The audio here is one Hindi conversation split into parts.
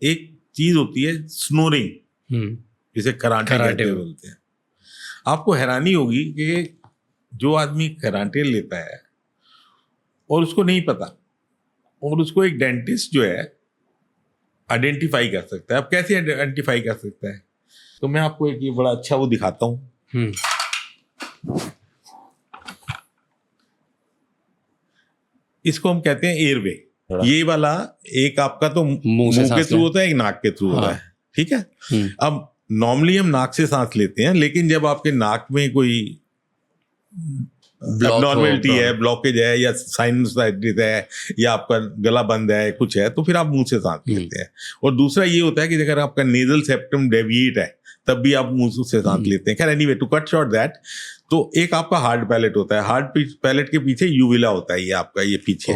एक चीज होती है स्नोरिंग, जिसे कराटे बोलते हैं। आपको हैरानी होगी कि जो आदमी कराटे लेता है और उसको नहीं पता, और उसको एक डेंटिस्ट जो है आइडेंटिफाई कर सकता है। अब कैसे आइडेंटिफाई कर सकता है? तो मैं आपको एक ये बड़ा अच्छा वो दिखाता हूँ। इसको हम कहते हैं एयरवे। ये वाला एक आपका तो मुंह के थ्रू होता है, एक नाक के थ्रू होता है, ठीक है। अब नॉर्मली हम नाक से सांस लेते हैं, लेकिन जब आपके नाक में कोई नॉर्मलिटी है, ब्लॉकेज है, या साइनसाइटिस है, या आपका गला बंद है, कुछ है, तो फिर आप मुंह से सांस लेते हैं। और दूसरा ये होता है कि अगर आपका नेजल सेप्टम डेविएट है तब भी आप मुंह से सांस लेते हैं। खैर anyway, to cut short that, तो एक आपका हार्ड पैलेट होता है। हार्ड पैलेट के पीछे यूविला होता है, ये आपका ये पीछे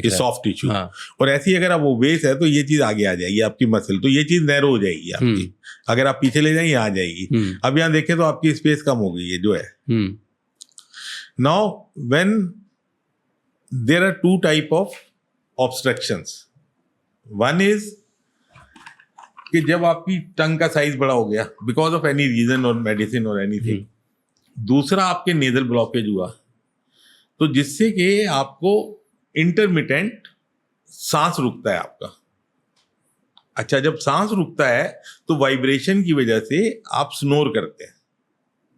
ये सॉफ्ट टिश्यू। और ऐसी अगर आप ओबेस है तो ये चीज आगे आ जाएगी आपकी मसल, तो ये चीज नैरो हो जाएगी आपकी। अगर आप पीछे ले जाएंगे आ जाएगी। अब यहाँ देखें तो आपकी स्पेस कम हो गई है जो है। Now when there are two type of obstructions, one is कि जब आपकी टंग का साइज बड़ा हो गया बिकॉज ऑफ एनी रीजन और मेडिसिन और एनीथिंग। दूसरा आपके नेजल ब्लॉकेज हुआ, तो जिससे कि आपको इंटरमिटेंट सांस रुकता है आपका। अच्छा, जब सांस रुकता है तो वाइब्रेशन की वजह से आप स्नोर करते हैं,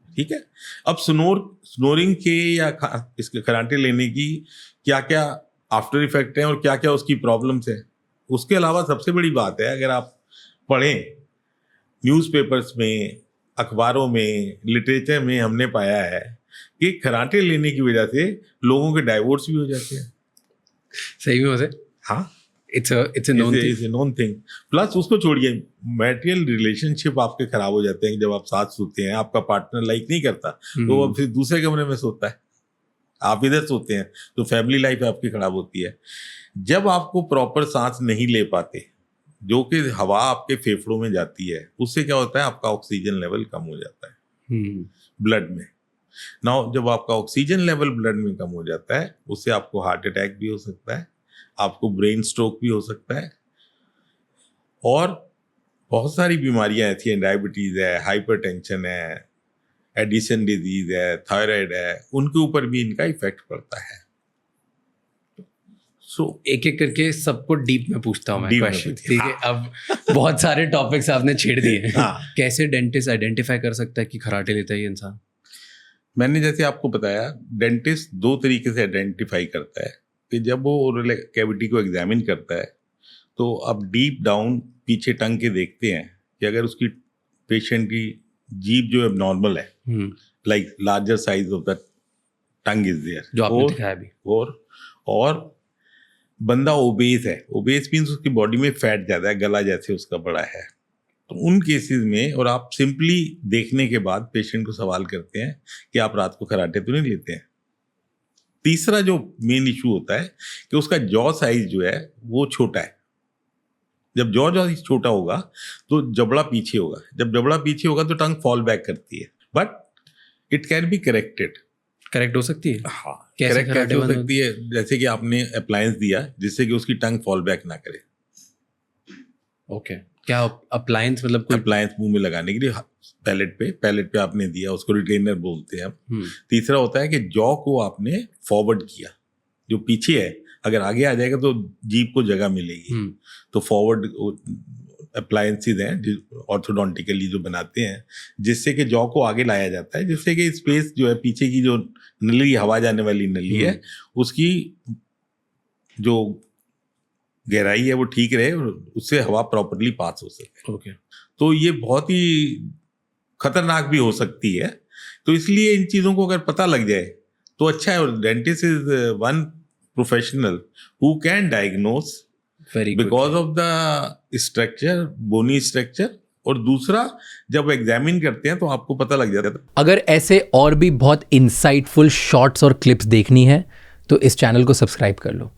ठीक है। अब स्नोरिंग के या इसके कराटे लेने की क्या क्या आफ्टर इफेक्ट हैं और क्या क्या उसकी प्रॉब्लम्स हैं। उसके अलावा सबसे बड़ी बात है, अगर आप पढ़ें न्यूज़पेपर्स में, अखबारों में, लिटरेचर में, हमने पाया है कि कराटे लेने की वजह से लोगों के डाइवोर्स भी हो जाते हैं। सही में होते? हाँ, it's a known thing. Plus उसको छोड़िए, मैरिटल रिलेशनशिप आपके खराब हो जाते हैं। जब आप साथ सोते हैं, आपका पार्टनर लाइक नहीं करता तो वो फिर दूसरे कमरे में सोता है, आप इधर सोते हैं, तो फैमिली लाइफ आपकी खराब होती है। जब आपको प्रॉपर सांस नहीं ले पाते, जो कि हवा आपके फेफड़ों में जाती है, उससे क्या होता है, आपका ऑक्सीजन लेवल कम हो जाता है ब्लड में। नाउ जब आपका ऑक्सीजन लेवल ब्लड में कम हो जाता है, उससे आपको हार्ट अटैक भी हो सकता है, आपको ब्रेन स्ट्रोक भी हो सकता है, और बहुत सारी बीमारियां ऐसी हैं, डायबिटीज है, हाइपरटेंशन है, एडिसन डिजीज है, थायराइड है, उनके ऊपर भी इनका इफेक्ट पड़ता है। एक एक करके सबको डीप में पूछता हूँ मैं क्वेश्चन, ठीक है। अब बहुत सारे टॉपिक्स आपने छेड़ दिए। कैसे डेंटिस्ट आइडेंटिफाई कर सकता है कि कराटे लेता है ये इंसान? मैंने जैसे आपको बताया, डेंटिस्ट दो तरीके से आइडेंटिफाई करता है कि जब वो ओरल कैविटी को एग्जामिन करता है, तो अब डीप डाउन पीछे टंग के देखते हैं कि अगर उसकी पेशेंट की जीभ जो है नॉर्मल है, like larger size of the tongue is there, जो आपने दिखाया भी, और बंदा ओबेस है। ओबेस मीन्स उसकी बॉडी में फैट ज़्यादा है, गला जैसे उसका बड़ा है। तो उन केसेस में, और आप सिंपली देखने के बाद पेशेंट को सवाल करते हैं कि आप रात को कराटे तो नहीं लेते हैं। तीसरा जो मेन इशू होता है कि उसका जॉ साइज जो है वो छोटा है। जब जॉ साइज छोटा होगा तो जबड़ा पीछे होगा, जब जबड़ा पीछे होगा तो टंग फॉल बैक करती है, but it can be correct हो सकती है। हाँ, करेक्ट हो सकती है। जैसे कि आपने अप्लायंस दिया जिससे कि उसकी टंग फॉल बैक ना करे। ओके, क्या अप्लायंस मतलब? अप्लायंस मुंह में लगाने के लिए पैलेट पे आपने दिया, उसको रिटेनर बोलते हैं हम। तीसरा होता है कि जॉ को आपने फॉरवर्ड किया, जो पीछे है अगर आगे आ जाएगा तो जीभ को जगह मिलेगी। तो फॉरवर्ड अप्लायंसेज हैं ऑर्थोडोंटिकली जो बनाते हैं, जिससे कि जॉ को आगे लाया जाता है, जिससे कि स्पेस जो है पीछे की जो नली, हवा जाने वाली नली है, उसकी जो गहराई है वो ठीक रहे और उससे हवा प्रॉपर्ली पास हो सके। ओके। तो ये बहुत ही खतरनाक भी हो सकती है, तो इसलिए इन चीज़ों को अगर पता लग जाए तो अच्छा है। और dentist is one professional who can diagnose because of the structure, bony structure, और दूसरा जब एग्जामिन करते हैं तो आपको पता लग जाता है। अगर ऐसे और भी बहुत इंसाइटफुल शॉर्ट्स और क्लिप्स देखनी है तो इस चैनल को सब्सक्राइब कर लो।